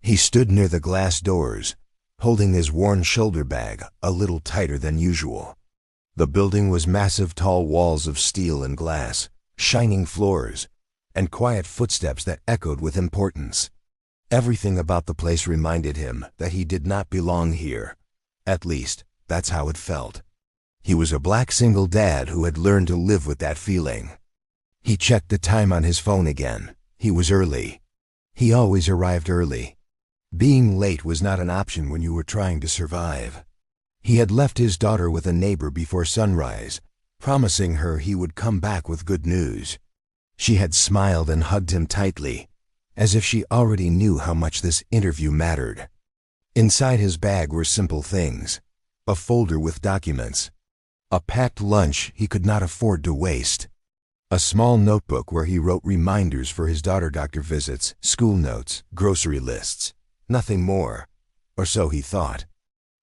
He stood near the glass doors, holding his worn shoulder bag a little tighter than usual. The building was massive tall walls of steel and glass, shining floors, and quiet footsteps that echoed with importance. Everything about the place reminded him that he did not belong here. At least, that's how it felt. He was a black single dad who had learned to live with that feeling. He checked the time on his phone again. He was early. He always arrived early. Being late was not an option when you were trying to survive. He had left his daughter with a neighbor before sunrise, promising her he would come back with good news. She had smiled and hugged him tightly, as if she already knew how much this interview mattered. Inside his bag were simple things: a folder with documents, a packed lunch he could not afford to waste, a small notebook where he wrote reminders for his doctor visits, school notes, grocery lists. Nothing more, or so he thought.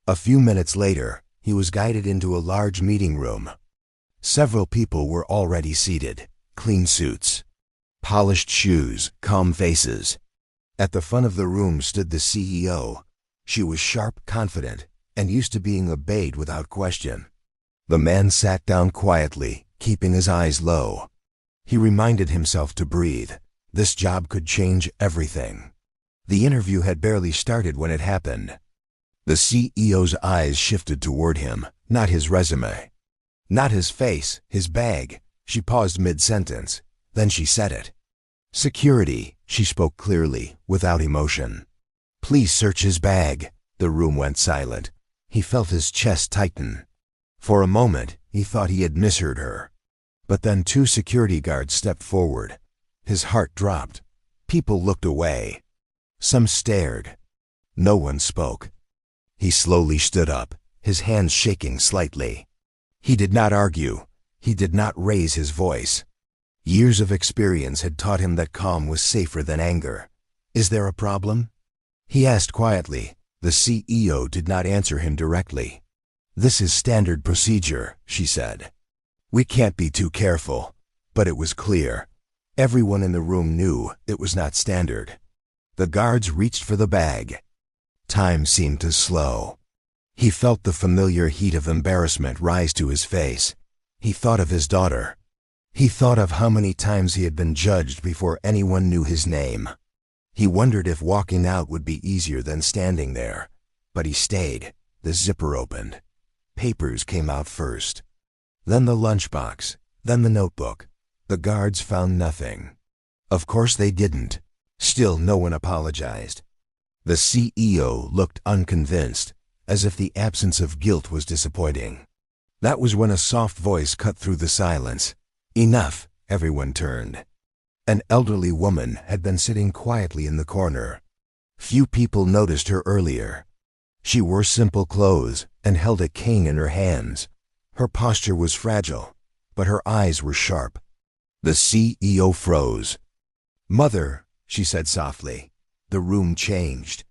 A few minutes later, he was guided into a large meeting room. Several people were already seated, clean suits, polished shoes, calm faces. At the front of the room stood the CEO. She was sharp, confident, and used to being obeyed without question. The man sat down quietly, keeping his eyes low. He reminded himself to breathe. This job could change everything. The interview had barely started when it happened. The CEO's eyes shifted toward him, not his resume, not his face, his bag. She paused mid-sentence. Then she said it. "Security," she spoke clearly, without emotion. "Please search his bag." The room went silent. He felt his chest tighten. For a moment, he thought he had misheard her. But then 2 security guards stepped forward. His heart dropped. People looked away. Some stared. No one spoke. He slowly stood up, his hands shaking slightly. He did not argue. He did not raise his voice. Years of experience had taught him that calm was safer than anger. "Is there a problem?" he asked quietly. The CEO did not answer him directly. "This is standard procedure," she said. "We can't be too careful." But it was clear. Everyone in the room knew it was not standard. The guards reached for the bag. Time seemed to slow. He felt the familiar heat of embarrassment rise to his face. He thought of his daughter. He thought of how many times he had been judged before anyone knew his name. He wondered if walking out would be easier than standing there. But he stayed. The zipper opened. Papers came out first. Then the lunchbox. Then the notebook. The guards found nothing. Of course they didn't. Still, no one apologized. The CEO looked unconvinced, as if the absence of guilt was disappointing. That was when a soft voice cut through the silence. "Enough!" Everyone turned. An elderly woman had been sitting quietly in the corner. Few people noticed her earlier. She wore simple clothes and held a cane in her hands. Her posture was fragile, but her eyes were sharp. The CEO froze. "Mother," she said softly. The room changed.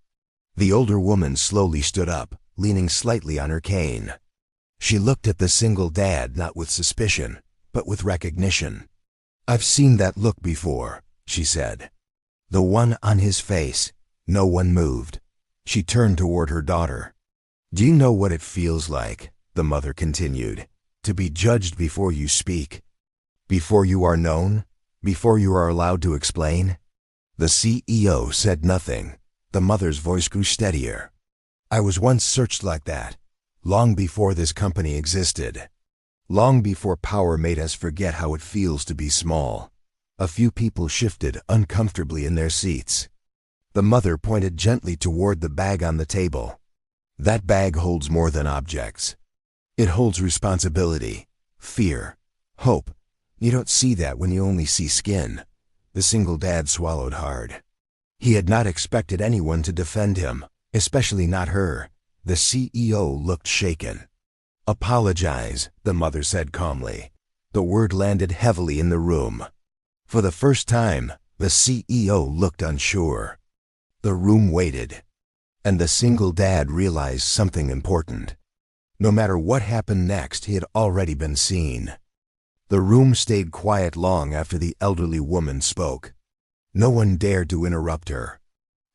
The older woman slowly stood up, leaning slightly on her cane. She looked at the single dad not with suspicion, but with recognition. "I've seen that look before," she said. The one on his face. No one moved. She turned toward her daughter. "Do you know what it feels like," the mother continued, "to be judged before you speak? Before you are known? Before you are allowed to explain?" The CEO said nothing. The mother's voice grew steadier. "I was once searched like that, long before this company existed. Long before power made us forget how it feels to be small." A few people shifted uncomfortably in their seats. The mother pointed gently toward the bag on the table. "That bag holds more than objects. It holds responsibility, fear, hope. You don't see that when you only see skin." The single dad swallowed hard. He had not expected anyone to defend him, especially not her. The CEO looked shaken. "Apologize," the mother said calmly. The word landed heavily in the room. For the first time, the CEO looked unsure. The room waited, and the single dad realized something important. No matter what happened next, he had already been seen. The room stayed quiet long after the elderly woman spoke. No one dared to interrupt her.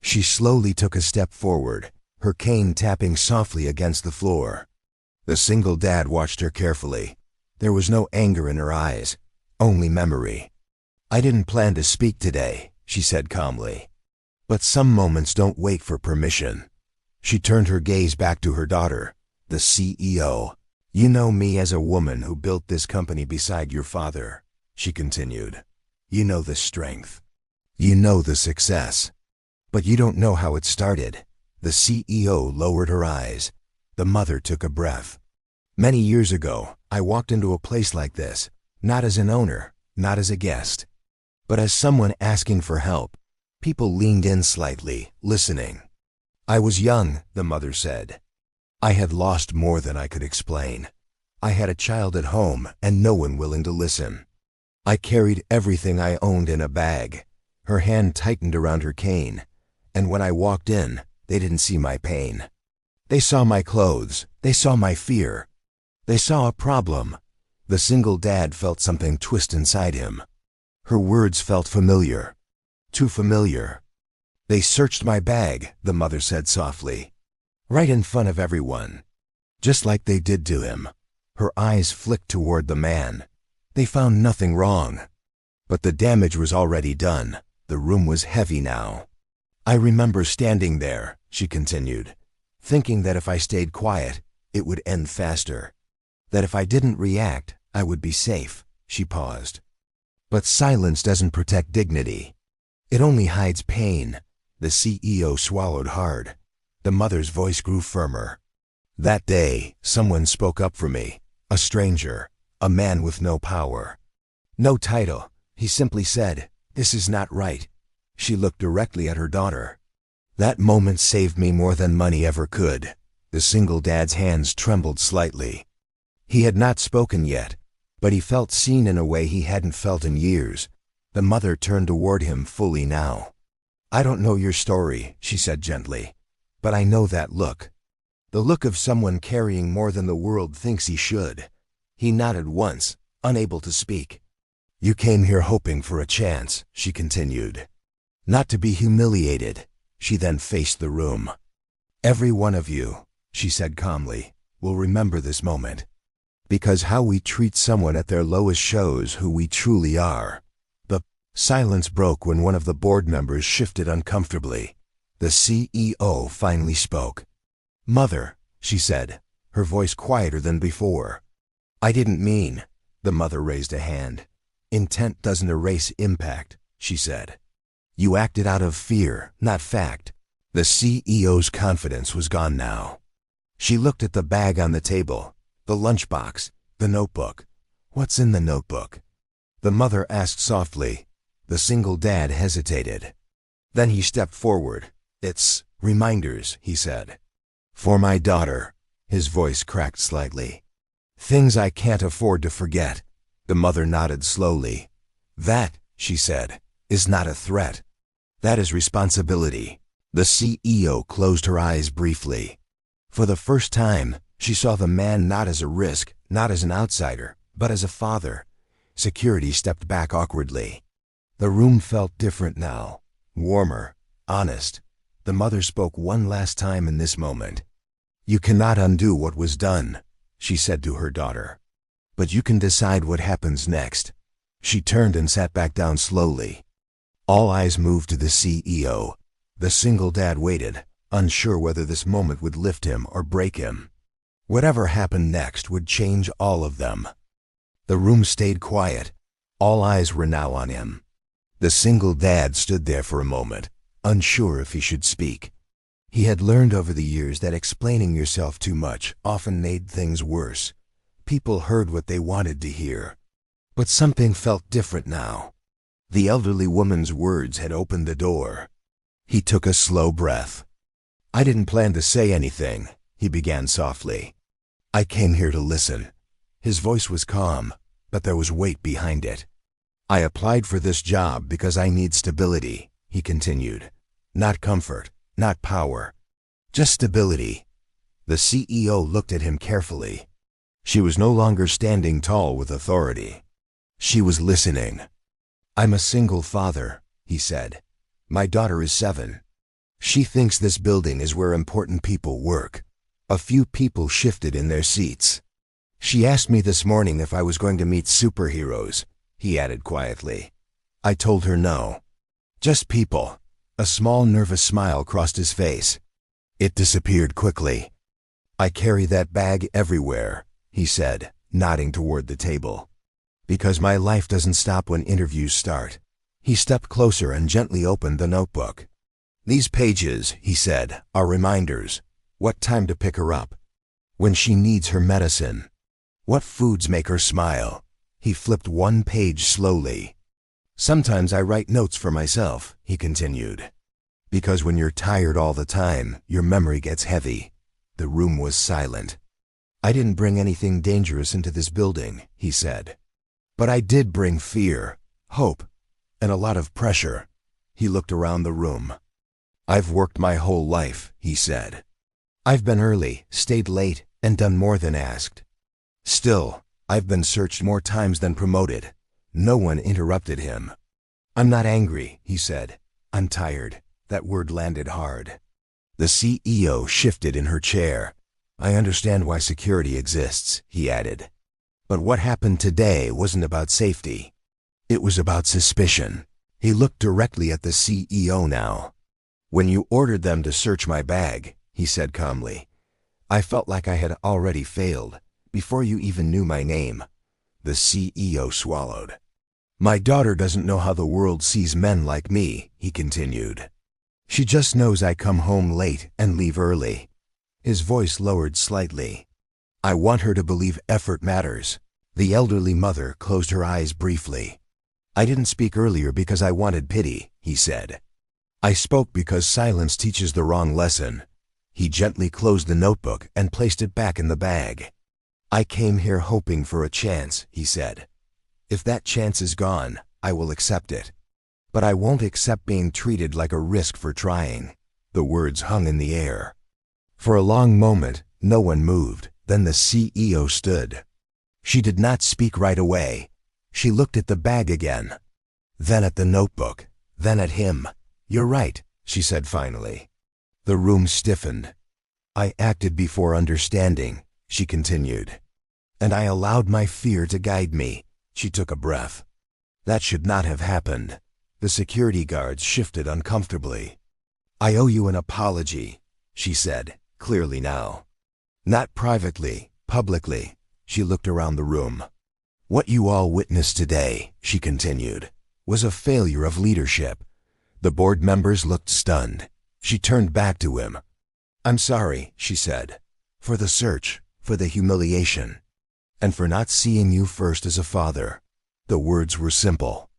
She slowly took a step forward, her cane tapping softly against the floor. The single dad watched her carefully. There was no anger in her eyes, only memory. "I didn't plan to speak today," she said calmly. "But some moments don't wait for permission." She turned her gaze back to her daughter, the CEO. "You know me as a woman who built this company beside your father," she continued. "You know the strength. You know the success. But you don't know how it started." The CEO lowered her eyes. The mother took a breath. "Many years ago, I walked into a place like this, not as an owner, not as a guest, but as someone asking for help. People leaned in slightly, listening. I was young," the mother said. "I had lost more than I could explain. I had a child at home and no one willing to listen. I carried everything I owned in a bag." Her hand tightened around her cane. "And when I walked in, they didn't see my pain. They saw my clothes. They saw my fear. They saw a problem." The single dad felt something twist inside him. Her words felt familiar. Too familiar. "They searched my bag," the mother said softly. "Right in front of everyone. Just like they did to him." Her eyes flicked toward the man. "They found nothing wrong. But the damage was already done." The room was heavy now. "I remember standing there," she continued, "thinking that if I stayed quiet, it would end faster. That if I didn't react, I would be safe." She paused. "But silence doesn't protect dignity. It only hides pain." The CEO swallowed hard. The mother's voice grew firmer. "That day, someone spoke up for me. A stranger. A man with no power. No title. He simply said, 'This is not right.'" She looked directly at her daughter. "That moment saved me more than money ever could." The single dad's hands trembled slightly. He had not spoken yet, but he felt seen in a way he hadn't felt in years. The mother turned toward him fully now. "I don't know your story," she said gently, "but I know that look. The look of someone carrying more than the world thinks he should." He nodded once, unable to speak. "You came here hoping for a chance," she continued. "Not to be humiliated." She then faced the room. "Every one of you," she said calmly, "will remember this moment. Because how we treat someone at their lowest shows who we truly are." The silence broke when one of the board members shifted uncomfortably. The CEO finally spoke. "Mother," she said, her voice quieter than before. "I didn't mean." The mother raised a hand. "Intent doesn't erase impact," she said. "You acted out of fear, not fact." The CEO's confidence was gone now. She looked at the bag on the table, the lunchbox, the notebook. "What's in the notebook?" the mother asked softly. The single dad hesitated. Then he stepped forward. "It's reminders," he said. "For my daughter." His voice cracked slightly. "Things I can't afford to forget." The mother nodded slowly. "That," she said, "is not a threat. That is responsibility." The CEO closed her eyes briefly. For the first time, she saw the man not as a risk, not as an outsider, but as a father. Security stepped back awkwardly. The room felt different now, warmer, honest. The mother spoke one last time in this moment. "You cannot undo what was done," she said to her daughter. "But you can decide what happens next." She turned and sat back down slowly. All eyes moved to the CEO. The single dad waited, unsure whether this moment would lift him or break him. Whatever happened next would change all of them. The room stayed quiet. All eyes were now on him. The single dad stood there for a moment, unsure if he should speak. He had learned over the years that explaining yourself too much often made things worse. People heard what they wanted to hear. But something felt different now. The elderly woman's words had opened the door. He took a slow breath. "I didn't plan to say anything," he began softly. "I came here to listen." His voice was calm, but there was weight behind it. "I applied for this job because I need stability," he continued. "Not comfort, not power, just stability." The CEO looked at him carefully. She was no longer standing tall with authority. She was listening. "I'm a single father," he said. "My daughter is 7. She thinks this building is where important people work. A few people shifted in their seats. She asked me this morning if I was going to meet superheroes, he added quietly. I told her no. Just people. A small nervous smile crossed his face. It disappeared quickly. I carry that bag everywhere, he said, nodding toward the table. Because my life doesn't stop when interviews start. He stepped closer and gently opened the notebook. These pages, he said, are reminders. What time to pick her up. When she needs her medicine. What foods make her smile. He flipped one page slowly. Sometimes I write notes for myself, he continued. Because when you're tired all the time, your memory gets heavy. The room was silent. I didn't bring anything dangerous into this building, he said. But I did bring fear, hope, and a lot of pressure. He looked around the room. I've worked my whole life, he said. I've been early, stayed late, and done more than asked. Still, I've been searched more times than promoted. No one interrupted him. I'm not angry, he said. I'm tired. That word landed hard. The CEO shifted in her chair. I understand why security exists, he added. But what happened today wasn't about safety. It was about suspicion. He looked directly at the CEO now. When you ordered them to search my bag, he said calmly, I felt like I had already failed, before you even knew my name. The CEO swallowed. My daughter doesn't know how the world sees men like me, he continued. She just knows I come home late and leave early. His voice lowered slightly. I want her to believe effort matters. The elderly mother closed her eyes briefly. I didn't speak earlier because I wanted pity, he said. I spoke because silence teaches the wrong lesson. He gently closed the notebook and placed it back in the bag. I came here hoping for a chance, he said. If that chance is gone, I will accept it. But I won't accept being treated like a risk for trying. The words hung in the air. For a long moment, no one moved. Then the CEO stood. She did not speak right away. She looked at the bag again. Then at the notebook. Then at him. You're right, she said finally. The room stiffened. I acted before understanding, she continued. And I allowed my fear to guide me. She took a breath. That should not have happened. The security guards shifted uncomfortably. I owe you an apology, she said, clearly now. Not privately, publicly. She looked around the room. What you all witnessed today, she continued, was a failure of leadership. The board members looked stunned. She turned back to him. I'm sorry, she said, for the search, for the humiliation, and for not seeing you first as a father. The words were simple,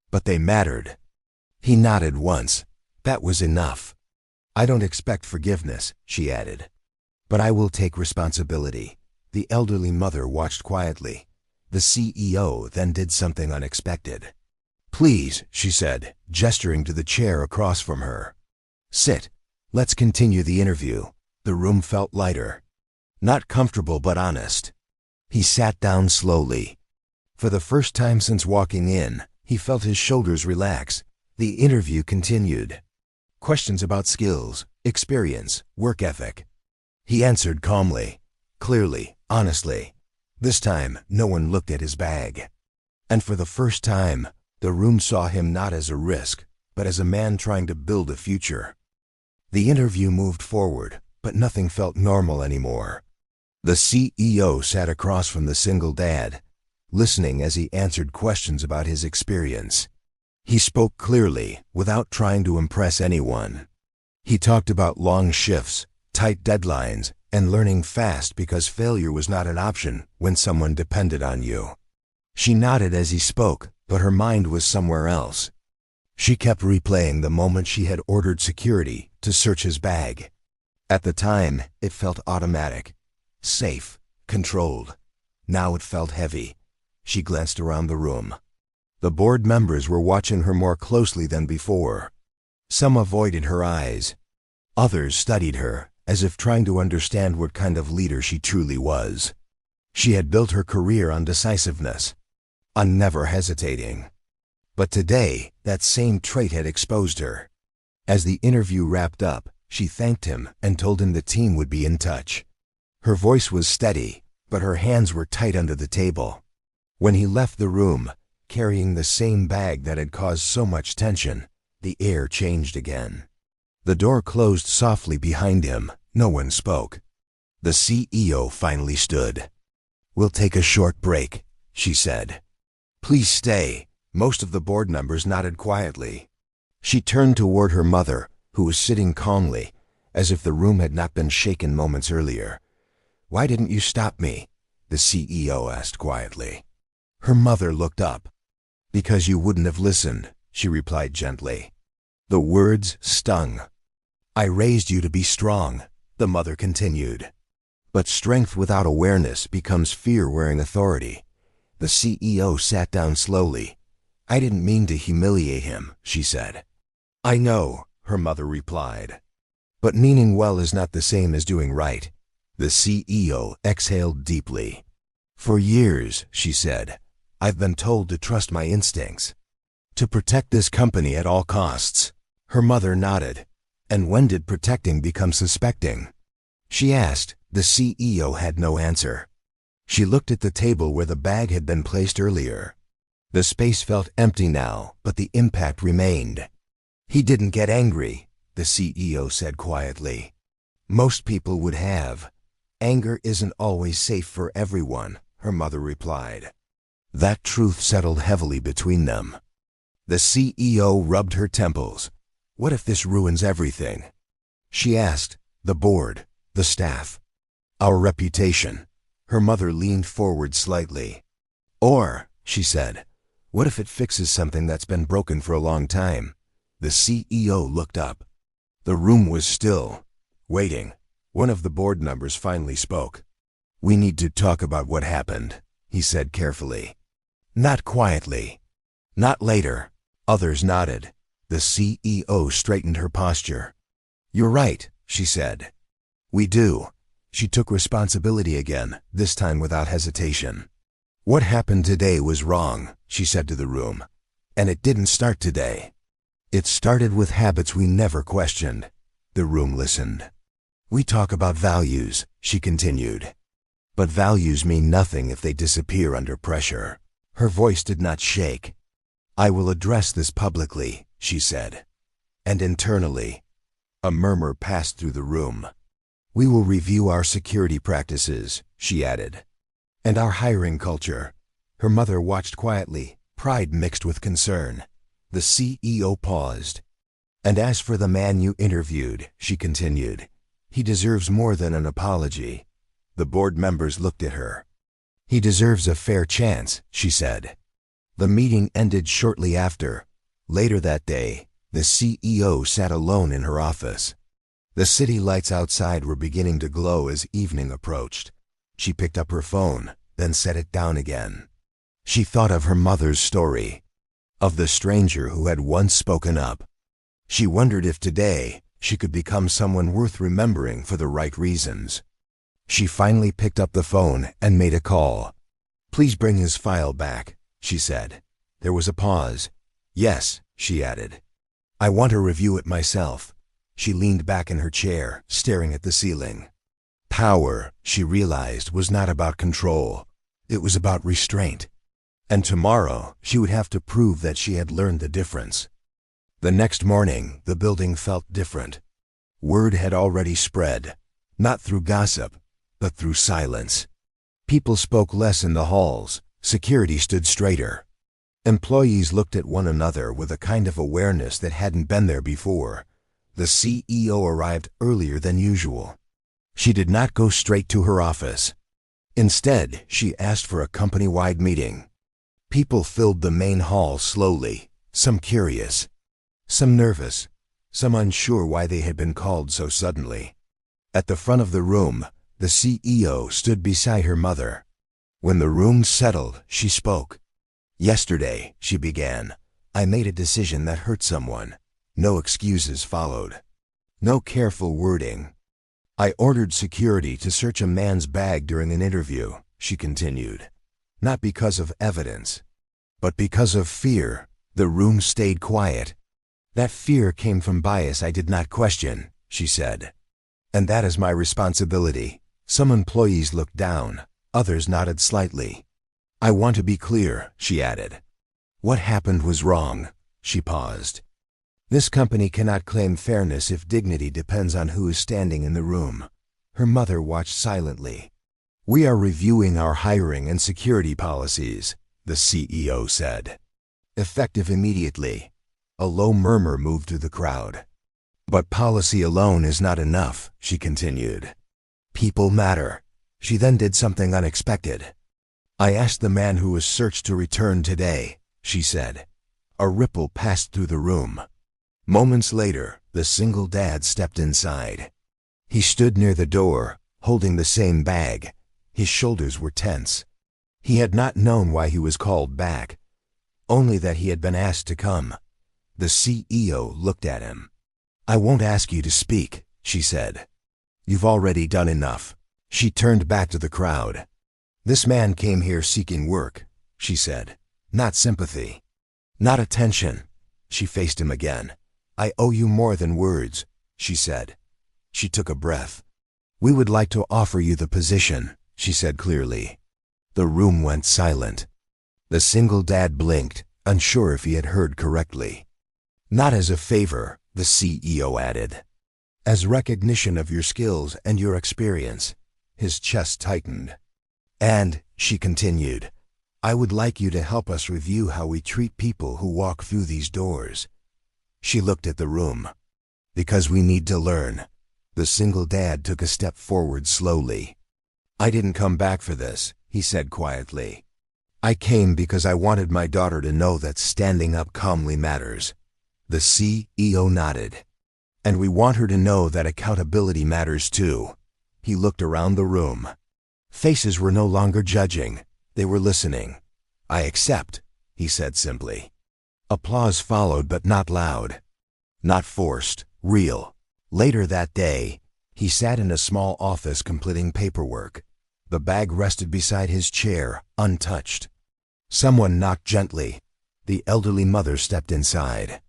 but they mattered. He nodded once. That was enough. I don't expect forgiveness, she added, but I will take responsibility. The elderly mother watched quietly. The CEO then did something unexpected. Please, she said, gesturing to the chair across from her. Sit. Let's continue the interview. The room felt lighter. Not comfortable but honest. He sat down slowly. For the first time since walking in, he felt his shoulders relax. The interview continued. Questions about skills, experience, work ethic. He answered calmly, clearly, honestly. This time, no one looked at his bag. And for the first time, the room saw him not as a risk, but as a man trying to build a future. The interview moved forward, but nothing felt normal anymore. The CEO sat across from the single dad, listening as he answered questions about his experience. He spoke clearly, without trying to impress anyone. He talked about long shifts, tight deadlines, and learning fast because failure was not an option when someone depended on you. She nodded as he spoke, but her mind was somewhere else. She kept replaying the moment she had ordered security to search his bag. At the time, it felt automatic, safe, controlled. Now it felt heavy. She glanced around the room. The board members were watching her more closely than before. Some avoided her eyes. Others studied her, as if trying to understand what kind of leader she truly was. She had built her career on decisiveness, on never hesitating. But today, that same trait had exposed her. As the interview wrapped up, she thanked him and told him the team would be in touch. Her voice was steady, but her hands were tight under the table. When he left the room, carrying the same bag that had caused so much tension, the air changed again. The door closed softly behind him. No one spoke. The CEO finally stood. "We'll take a short break," she said. "Please stay." Most of the board members nodded quietly. She turned toward her mother, who was sitting calmly, as if the room had not been shaken moments earlier. "Why didn't you stop me?" the CEO asked quietly. Her mother looked up. "Because you wouldn't have listened," she replied gently. The words stung. "I raised you to be strong," the mother continued. "But strength without awareness becomes fear wearing authority." The CEO sat down slowly. "I didn't mean to humiliate him," she said. "I know," her mother replied. "But meaning well is not the same as doing right." The CEO exhaled deeply. "For years," she said, "I've been told to trust my instincts, to protect this company at all costs." Her mother nodded. "And when did protecting become suspecting?" she asked. The CEO had no answer. She looked at the table where the bag had been placed earlier. The space felt empty now, but the impact remained. "He didn't get angry," the CEO said quietly. "Most people would have. Anger isn't always safe for everyone," her mother replied. That truth settled heavily between them. The CEO rubbed her temples. "What if this ruins everything?" she asked. "The board, the staff, our reputation." Her mother leaned forward slightly. "Or," she said, "what if it fixes something that's been broken for a long time?" The CEO looked up. The room was still, waiting. One of the board members finally spoke. "We need to talk about what happened," he said carefully. "Not quietly. Not later." Others nodded. The CEO straightened her posture. "You're right," she said. "We do." She took responsibility again, this time without hesitation. "What happened today was wrong," she said to the room. "And it didn't start today. It started with habits we never questioned." The room listened. "We talk about values," she continued. "But values mean nothing if they disappear under pressure." Her voice did not shake. "I will address this publicly," she said. And internally, a murmur passed through the room. "We will review our security practices," she added. "And our hiring culture." Her mother watched quietly, pride mixed with concern. The CEO paused. "And as for the man you interviewed," she continued, "he deserves more than an apology." The board members looked at her. "He deserves a fair chance," she said. The meeting ended shortly after. Later that day, the CEO sat alone in her office. The city lights outside were beginning to glow as evening approached. She picked up her phone, then set it down again. She thought of her mother's story, of the stranger who had once spoken up. She wondered if today she could become someone worth remembering for the right reasons. She finally picked up the phone and made a call. "Please bring his file back," she said. There was a pause. "Yes," she added. "I want to review it myself." She leaned back in her chair, staring at the ceiling. Power, she realized, was not about control. It was about restraint. And tomorrow, she would have to prove that she had learned the difference. The next morning, the building felt different. Word had already spread, not through gossip, but through silence. People spoke less in the halls. Security stood straighter. Employees looked at one another with a kind of awareness that hadn't been there before. The CEO arrived earlier than usual. She did not go straight to her office. Instead, she asked for a company-wide meeting. People filled the main hall slowly, some curious, some nervous, some unsure why they had been called so suddenly. At the front of the room, the CEO stood beside her mother. When the room settled, she spoke. "Yesterday," she began, "I made a decision that hurt someone." No excuses followed. No careful wording. "I ordered security to search a man's bag during an interview," she continued. "Not because of evidence, but because of fear." The room stayed quiet. That fear came from bias I did not question, she said. And that is my responsibility. Some employees looked down, others nodded slightly. I want to be clear, she added. What happened was wrong. She paused. This company cannot claim fairness if dignity depends on who is standing in the room. Her mother watched silently. We are reviewing our hiring and security policies, the CEO said. Effective immediately. A low murmur moved through the crowd. But policy alone is not enough, she continued. People matter. She then did something unexpected. I asked the man who was searched to return today, she said. A ripple passed through the room. Moments later, the single dad stepped inside. He stood near the door, holding the same bag. His shoulders were tense. He had not known why he was called back, only that he had been asked to come. The CEO looked at him. I won't ask you to speak, she said. You've already done enough. She turned back to the crowd. This man came here seeking work, she said. Not sympathy. Not attention. She faced him again. I owe you more than words, she said. She took a breath. We would like to offer you the position, she said clearly. The room went silent. The single dad blinked, unsure if he had heard correctly. Not as a favor, the CEO added. As recognition of your skills and your experience. His chest tightened. And, she continued, I would like you to help us review how we treat people who walk through these doors. She looked at the room. Because we need to learn. The single dad took a step forward slowly. I didn't come back for this, he said quietly. I came because I wanted my daughter to know that standing up calmly matters. The CEO nodded. And we want her to know that accountability matters too. He looked around the room. Faces were no longer judging. They were listening. I accept, he said simply. Applause followed, but not loud. Not forced, real. Later that day, he sat in a small office completing paperwork. The bag rested beside his chair, untouched. Someone knocked gently. The elderly mother stepped inside.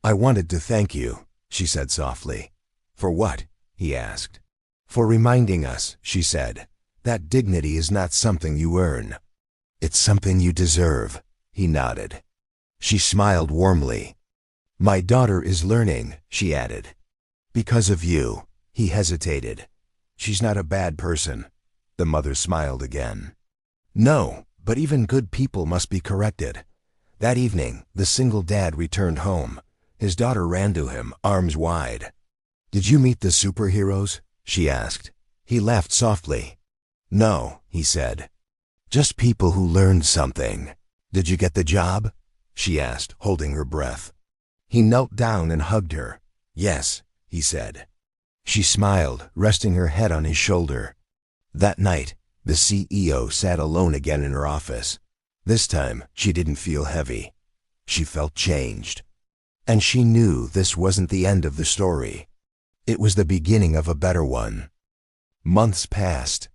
I wanted to thank you, she said softly. For what? He asked. For reminding us, she said, that dignity is not something you earn. It's something you deserve, he nodded. She smiled warmly. My daughter is learning, she added. Because of you, he hesitated. She's not a bad person. The mother smiled again. No, but even good people must be corrected. That evening, the single dad returned home. His daughter ran to him, arms wide. Did you meet the superheroes? She asked. He laughed softly. No, he said. Just people who learned something. Did you get the job? She asked, holding her breath. He knelt down and hugged her. Yes, he said. She smiled, resting her head on his shoulder. That night, the CEO sat alone again in her office. This time, she didn't feel heavy. She felt changed. And she knew this wasn't the end of the story. It was the beginning of a better one. Months passed.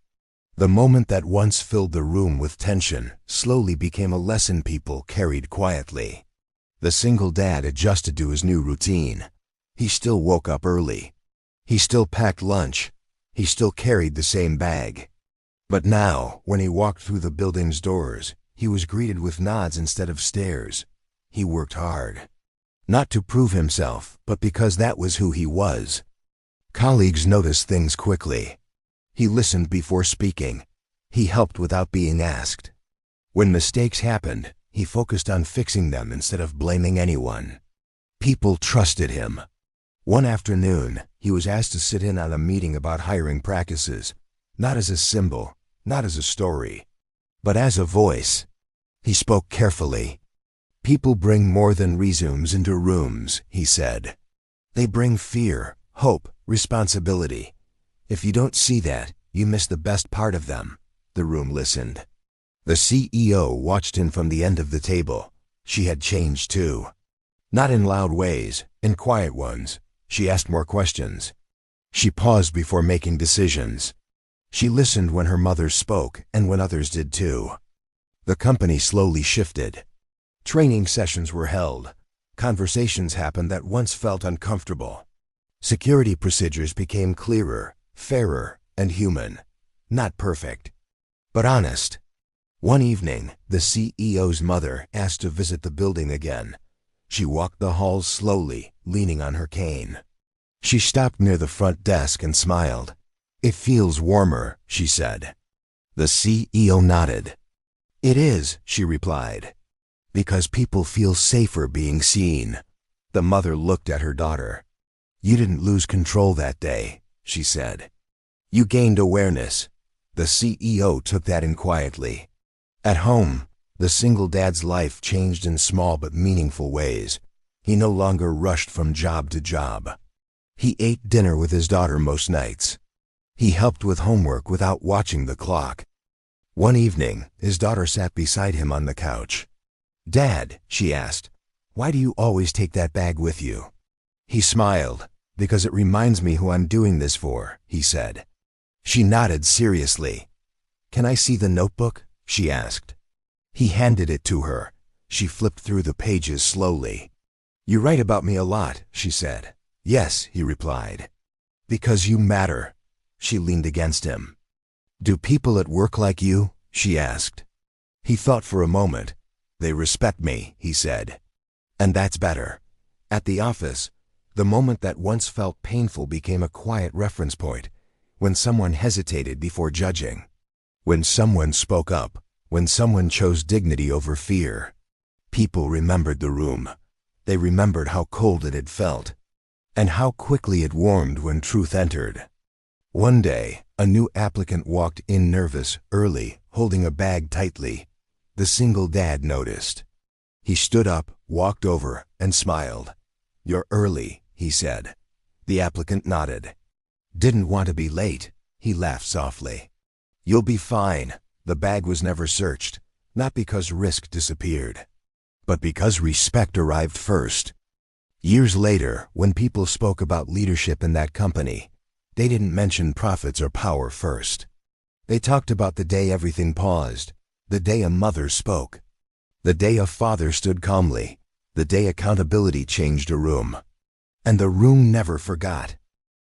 The moment that once filled the room with tension slowly became a lesson people carried quietly. The single dad adjusted to his new routine. He still woke up early. He still packed lunch. He still carried the same bag. But now, when he walked through the building's doors, he was greeted with nods instead of stares. He worked hard. Not to prove himself, but because that was who he was. Colleagues noticed things quickly. He listened before speaking. He helped without being asked. When mistakes happened, he focused on fixing them instead of blaming anyone. People trusted him. One afternoon, he was asked to sit in on a meeting about hiring practices, not as a symbol, not as a story, but as a voice. He spoke carefully. People bring more than resumes into rooms, he said. They bring fear, hope, responsibility. If you don't see that, you miss the best part of them. The room listened. The CEO watched him from the end of the table. She had changed too. Not in loud ways, in quiet ones. She asked more questions. She paused before making decisions. She listened when her mother spoke and when others did too. The company slowly shifted. Training sessions were held. Conversations happened that once felt uncomfortable. Security procedures became clearer, fairer, and human. Not perfect, but honest. One evening, the CEO's mother asked to visit the building again. She walked the halls slowly, leaning on her cane. She stopped near the front desk and smiled. "It feels warmer," she said. The CEO nodded. "It is," she replied, "because people feel safer being seen." The mother looked at her daughter. "You didn't lose control that day," she said. "You gained awareness." The CEO took that in quietly. At home, the single dad's life changed in small but meaningful ways. He no longer rushed from job to job. He ate dinner with his daughter most nights. He helped with homework without watching the clock. One evening, his daughter sat beside him on the couch. "Dad," she asked, "why do you always take that bag with you?" He smiled. "Because it reminds me who I'm doing this for," he said. She nodded seriously. "Can I see the notebook?" she asked. He handed it to her. She flipped through the pages slowly. "You write about me a lot," she said. "Yes," he replied. "Because you matter." She leaned against him. "Do people at work like you?" she asked. He thought for a moment. "They respect me," he said. "And that's better." At the office, the moment that once felt painful became a quiet reference point. When someone hesitated before judging. When someone spoke up. When someone chose dignity over fear. People remembered the room. They remembered how cold it had felt. And how quickly it warmed when truth entered. One day, a new applicant walked in nervous, early, holding a bag tightly. The single dad noticed. He stood up, walked over, and smiled. "You're early," he said. The applicant nodded. "Didn't want to be late," he laughed softly. "You'll be fine." The bag was never searched, not because risk disappeared, but because respect arrived first. Years later, when people spoke about leadership in that company, they didn't mention profits or power first. They talked about the day everything paused, the day a mother spoke, the day a father stood calmly, the day accountability changed a room. And the room never forgot.